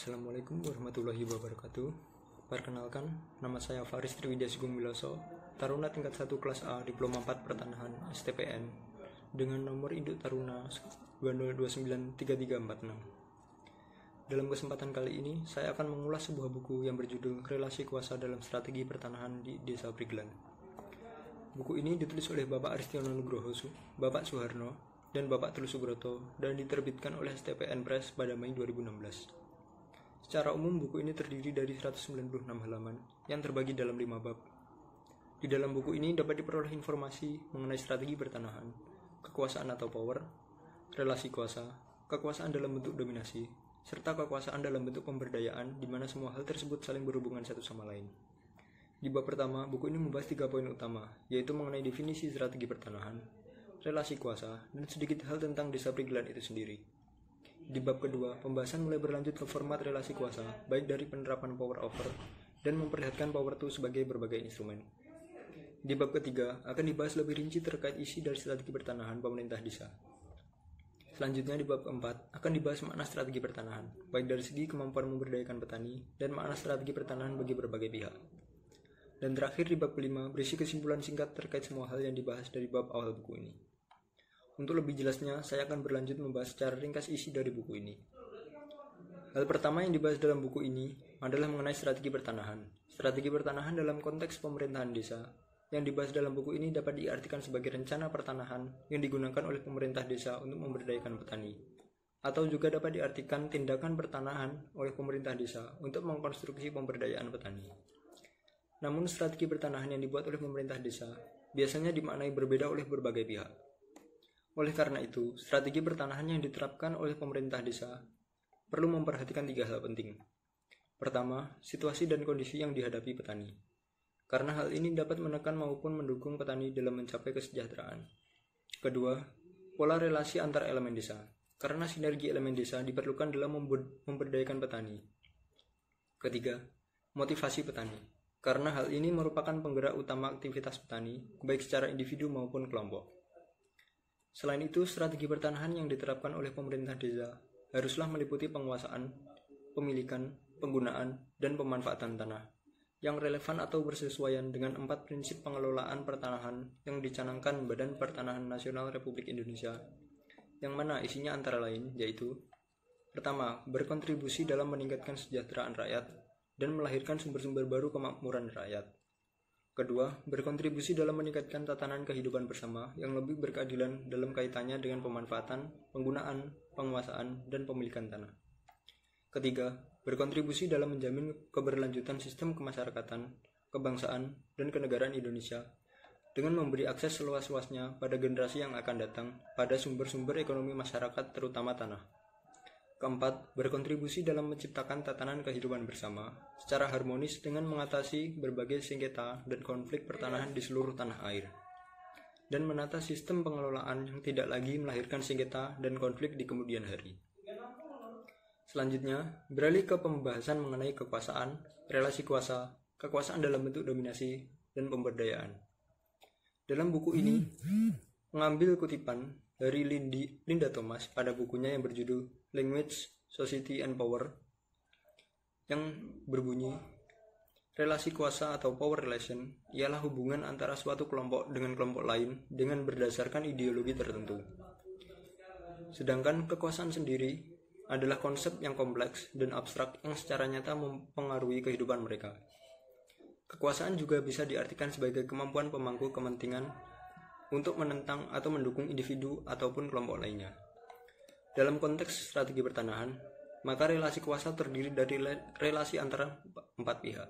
Assalamualaikum warahmatullahi wabarakatuh. Perkenalkan, nama saya Faris Triwidya Sugeng Wiloso, Taruna tingkat 1 kelas A Diploma 4 Pertanahan STPN dengan nomor induk Taruna 20293346. Dalam kesempatan kali ini, saya akan mengulas sebuah buku yang berjudul Relasi Kuasa dalam Strategi Pertanahan di Desa Briglan. Buku ini ditulis oleh Bapak Aristiono Nugroho, Bapak Suharno, dan Bapak Tulus Sugroto dan diterbitkan oleh STPN Press pada Mei 2016. Secara umum, buku ini terdiri dari 196 halaman yang terbagi dalam 5 bab. Di dalam buku ini dapat diperoleh informasi mengenai strategi pertanahan, kekuasaan atau power, relasi kuasa, kekuasaan dalam bentuk dominasi, serta kekuasaan dalam bentuk pemberdayaan di mana semua hal tersebut saling berhubungan satu sama lain. Di bab pertama, buku ini membahas 3 poin utama, yaitu mengenai definisi strategi pertanahan, relasi kuasa, dan sedikit hal tentang desa Briglan itu sendiri. Di bab kedua, pembahasan mulai berlanjut ke format relasi kuasa, baik dari penerapan power over dan memperlihatkan power to sebagai berbagai instrumen. Di bab ketiga, akan dibahas lebih rinci terkait isi dari strategi pertanahan pemerintah desa. Selanjutnya di bab keempat, akan dibahas makna strategi pertanahan, baik dari segi kemampuan memberdayakan petani dan makna strategi pertanahan bagi berbagai pihak. Dan terakhir di bab kelima, berisi kesimpulan singkat terkait semua hal yang dibahas dari bab awal buku ini. Untuk lebih jelasnya, saya akan berlanjut membahas secara ringkas isi dari buku ini. Hal pertama yang dibahas dalam buku ini adalah mengenai strategi pertanahan. Strategi pertanahan dalam konteks pemerintahan desa yang dibahas dalam buku ini dapat diartikan sebagai rencana pertanahan yang digunakan oleh pemerintah desa untuk memberdayakan petani. Atau juga dapat diartikan tindakan pertanahan oleh pemerintah desa untuk mengkonstruksi pemberdayaan petani. Namun strategi pertanahan yang dibuat oleh pemerintah desa biasanya dimaknai berbeda oleh berbagai pihak. Oleh karena itu, strategi pertanahan yang diterapkan oleh pemerintah desa perlu memperhatikan 3 hal penting. Pertama, situasi dan kondisi yang dihadapi petani. Karena hal ini dapat menekan maupun mendukung petani dalam mencapai kesejahteraan. Kedua, pola relasi antar elemen desa. Karena sinergi elemen desa diperlukan dalam memberdayakan petani. Ketiga, motivasi petani. Karena hal ini merupakan penggerak utama aktivitas petani, baik secara individu maupun kelompok. Selain itu, strategi pertanahan yang diterapkan oleh pemerintah desa haruslah meliputi penguasaan, pemilikan, penggunaan, dan pemanfaatan tanah yang relevan atau bersesuaian dengan 4 prinsip pengelolaan pertanahan yang dicanangkan Badan Pertanahan Nasional Republik Indonesia, yang mana isinya antara lain yaitu: pertama, berkontribusi dalam meningkatkan kesejahteraan rakyat dan melahirkan sumber-sumber baru kemakmuran rakyat. Kedua, berkontribusi dalam meningkatkan tatanan kehidupan bersama yang lebih berkeadilan dalam kaitannya dengan pemanfaatan, penggunaan, penguasaan, dan pemilikan tanah. Ketiga, berkontribusi dalam menjamin keberlanjutan sistem kemasyarakatan, kebangsaan, dan kenegaraan Indonesia dengan memberi akses seluas-luasnya pada generasi yang akan datang pada sumber-sumber ekonomi masyarakat terutama tanah. Keempat, berkontribusi dalam menciptakan tatanan kehidupan bersama secara harmonis dengan mengatasi berbagai sengketa dan konflik pertanahan di seluruh tanah air, dan menata sistem pengelolaan yang tidak lagi melahirkan sengketa dan konflik di kemudian hari. Selanjutnya, beralih ke pembahasan mengenai kekuasaan, relasi kuasa, kekuasaan dalam bentuk dominasi, dan pemberdayaan. Dalam buku ini, mengambil kutipan dari Linda Thomas pada bukunya yang berjudul Language, Society and Power yang berbunyi, relasi kuasa atau power relation ialah hubungan antara suatu kelompok dengan kelompok lain dengan berdasarkan ideologi tertentu. Sedangkan kekuasaan sendiri adalah konsep yang kompleks dan abstrak yang secara nyata mempengaruhi kehidupan mereka. Kekuasaan juga bisa diartikan sebagai kemampuan pemangku kepentingan untuk menentang atau mendukung individu ataupun kelompok lainnya. Dalam konteks strategi pertanahan, maka relasi kuasa terdiri dari relasi antara 4 pihak,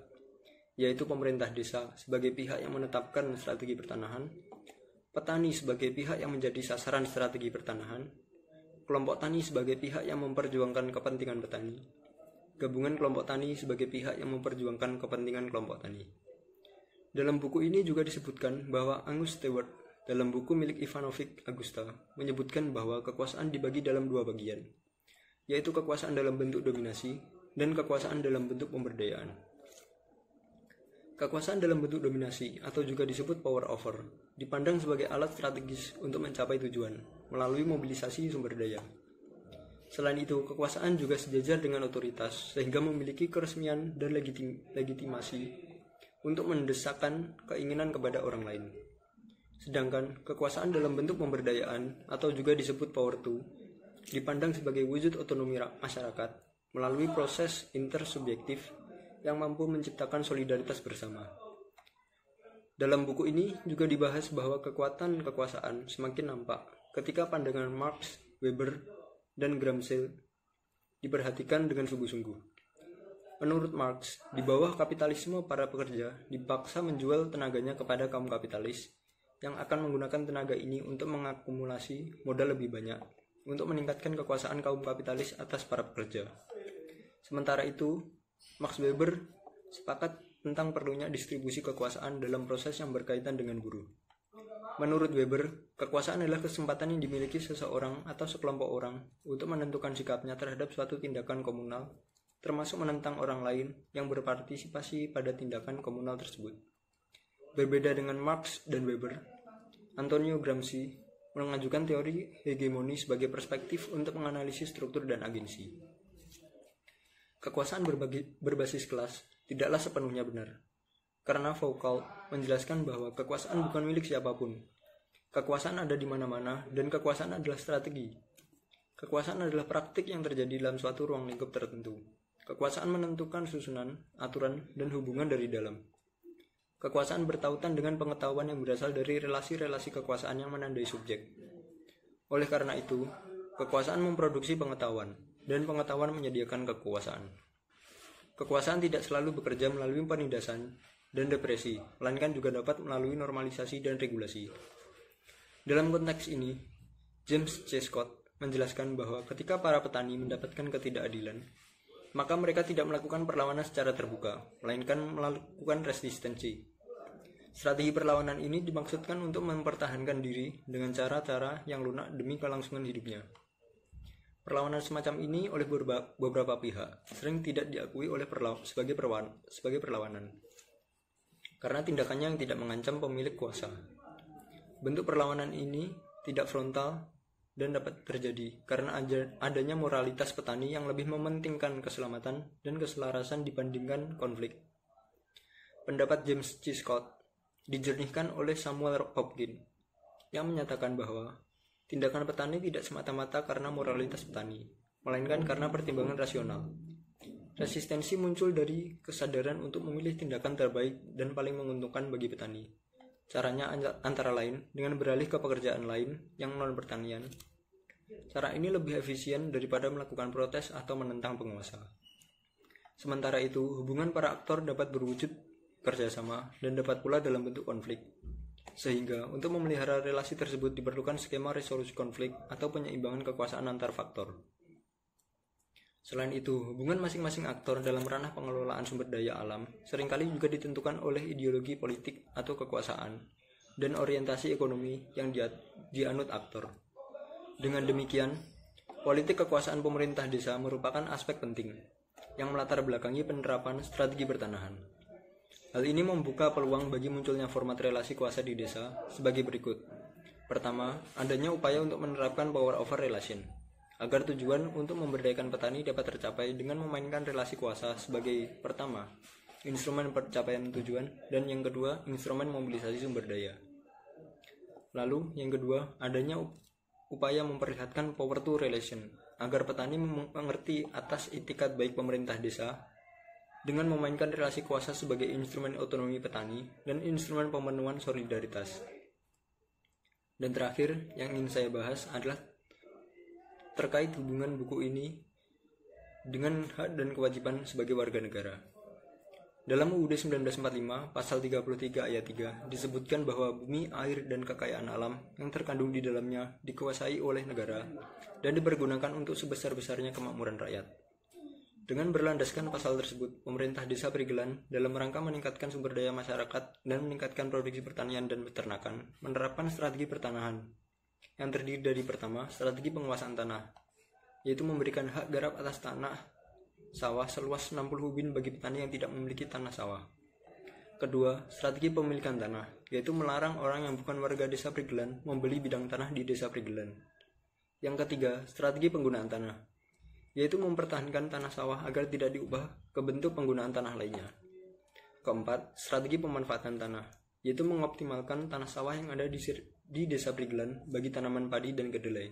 yaitu pemerintah desa sebagai pihak yang menetapkan strategi pertanahan, petani sebagai pihak yang menjadi sasaran strategi pertanahan, kelompok tani sebagai pihak yang memperjuangkan kepentingan petani, gabungan kelompok tani sebagai pihak yang memperjuangkan kepentingan kelompok tani. Dalam buku ini juga disebutkan bahwa Angus Stewart dalam buku milik Ivanovic Augusta menyebutkan bahwa kekuasaan dibagi dalam 2 bagian, yaitu kekuasaan dalam bentuk dominasi dan kekuasaan dalam bentuk pemberdayaan. Kekuasaan dalam bentuk dominasi atau juga disebut power over dipandang sebagai alat strategis untuk mencapai tujuan melalui mobilisasi sumber daya. Selain itu, kekuasaan juga sejajar dengan otoritas, sehingga memiliki keresmian dan legitimasi untuk mendesakkan keinginan kepada orang lain. Sedangkan kekuasaan dalam bentuk pemberdayaan atau juga disebut power to dipandang sebagai wujud otonomi masyarakat melalui proses intersubjektif yang mampu menciptakan solidaritas bersama. Dalam buku ini juga dibahas bahwa kekuatan kekuasaan semakin nampak ketika pandangan Marx, Weber, dan Gramsci diperhatikan dengan sungguh-sungguh. Menurut Marx, di bawah kapitalisme para pekerja dipaksa menjual tenaganya kepada kaum kapitalis yang akan menggunakan tenaga ini untuk mengakumulasi modal lebih banyak untuk meningkatkan kekuasaan kaum kapitalis atas para pekerja. Sementara itu, Max Weber sepakat tentang perlunya distribusi kekuasaan dalam proses yang berkaitan dengan buruh. Menurut Weber, kekuasaan adalah kesempatan yang dimiliki seseorang atau sekelompok orang untuk menentukan sikapnya terhadap suatu tindakan komunal, termasuk menentang orang lain yang berpartisipasi pada tindakan komunal tersebut. Berbeda dengan Marx dan Weber, Antonio Gramsci mengajukan teori hegemoni sebagai perspektif untuk menganalisis struktur dan agensi. Kekuasaan berbasis kelas tidaklah sepenuhnya benar, karena Foucault menjelaskan bahwa kekuasaan bukan milik siapapun. Kekuasaan ada di mana-mana, dan kekuasaan adalah strategi. Kekuasaan adalah praktik yang terjadi dalam suatu ruang lingkup tertentu. Kekuasaan menentukan susunan, aturan, dan hubungan dari dalam. Kekuasaan bertautan dengan pengetahuan yang berasal dari relasi-relasi kekuasaan yang menandai subjek. Oleh karena itu, kekuasaan memproduksi pengetahuan, dan pengetahuan menyediakan kekuasaan. Kekuasaan tidak selalu bekerja melalui penindasan dan depresi, melainkan juga dapat melalui normalisasi dan regulasi. Dalam konteks ini, James C. Scott menjelaskan bahwa ketika para petani mendapatkan ketidakadilan, maka mereka tidak melakukan perlawanan secara terbuka, melainkan melakukan resistensi. Strategi perlawanan ini dimaksudkan untuk mempertahankan diri dengan cara-cara yang lunak demi kelangsungan hidupnya. Perlawanan semacam ini oleh beberapa pihak sering tidak diakui oleh sebagai perlawanan, karena tindakannya yang tidak mengancam pemilik kuasa. Bentuk perlawanan ini tidak frontal dan dapat terjadi karena adanya moralitas petani yang lebih mementingkan keselamatan dan keselarasan dibandingkan konflik. Pendapat James C. Scott dijernihkan oleh Samuel Hopkins yang menyatakan bahwa tindakan petani tidak semata-mata karena moralitas petani, melainkan karena pertimbangan rasional. Resistensi muncul dari kesadaran untuk memilih tindakan terbaik dan paling menguntungkan bagi petani. Caranya antara lain dengan beralih ke pekerjaan lain yang non-pertanian. Cara ini lebih efisien daripada melakukan protes atau menentang penguasa. Sementara itu, hubungan para aktor dapat berwujud kerjasama dan dapat pula dalam bentuk konflik. Sehingga untuk memelihara relasi tersebut diperlukan skema resolusi konflik atau penyeimbangan kekuasaan antar faktor. Selain itu, hubungan masing-masing aktor dalam ranah pengelolaan sumber daya alam seringkali juga ditentukan oleh ideologi politik atau kekuasaan dan orientasi ekonomi yang dianut aktor. Dengan demikian, politik kekuasaan pemerintah desa merupakan aspek penting yang melatar belakangi penerapan strategi pertanahan. Hal ini membuka peluang bagi munculnya format relasi kuasa di desa sebagai berikut. Pertama, adanya upaya untuk menerapkan power over relation, agar tujuan untuk memberdayakan petani dapat tercapai dengan memainkan relasi kuasa sebagai pertama, instrumen pencapaian tujuan, dan yang kedua, instrumen mobilisasi sumber daya. Lalu, yang kedua, adanya upaya memperlihatkan power to relation, agar petani mengerti atas itikat baik pemerintah desa dengan memainkan relasi kuasa sebagai instrumen otonomi petani dan instrumen pemenuhan solidaritas. Dan terakhir yang ingin saya bahas adalah terkait hubungan buku ini dengan hak dan kewajiban sebagai warga negara. Dalam UUD 1945, pasal 33 ayat 3 disebutkan bahwa bumi, air, dan kekayaan alam yang terkandung di dalamnya dikuasai oleh negara dan dipergunakan untuk sebesar-besarnya kemakmuran rakyat. Dengan berlandaskan pasal tersebut, pemerintah desa Prigelan dalam rangka meningkatkan sumber daya masyarakat dan meningkatkan produksi pertanian dan peternakan, menerapkan strategi pertanahan yang terdiri dari pertama, strategi penguasaan tanah, yaitu memberikan hak garap atas tanah sawah seluas 60 ubin bagi petani yang tidak memiliki tanah sawah. Kedua, strategi pemilikan tanah, yaitu melarang orang yang bukan warga desa Prigelan membeli bidang tanah di desa Prigelan. Yang ketiga, strategi penggunaan tanah, yaitu mempertahankan tanah sawah agar tidak diubah ke bentuk penggunaan tanah lainnya. Keempat, strategi pemanfaatan tanah, yaitu mengoptimalkan tanah sawah yang ada di Desa Prigelan bagi tanaman padi dan kedelai.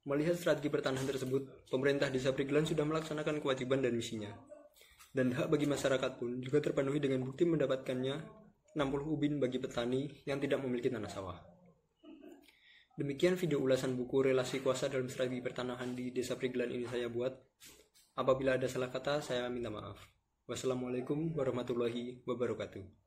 Melihat strategi pertanahan tersebut, pemerintah Desa Prigelan sudah melaksanakan kewajiban dan misinya. Dan hak bagi masyarakat pun juga terpenuhi dengan bukti mendapatkannya 60 ubin bagi petani yang tidak memiliki tanah sawah. Demikian video ulasan buku Relasi Kuasa dalam Strategi Pertanahan di Desa Prigelan ini saya buat. Apabila ada salah kata, saya minta maaf. Wassalamualaikum warahmatullahi wabarakatuh.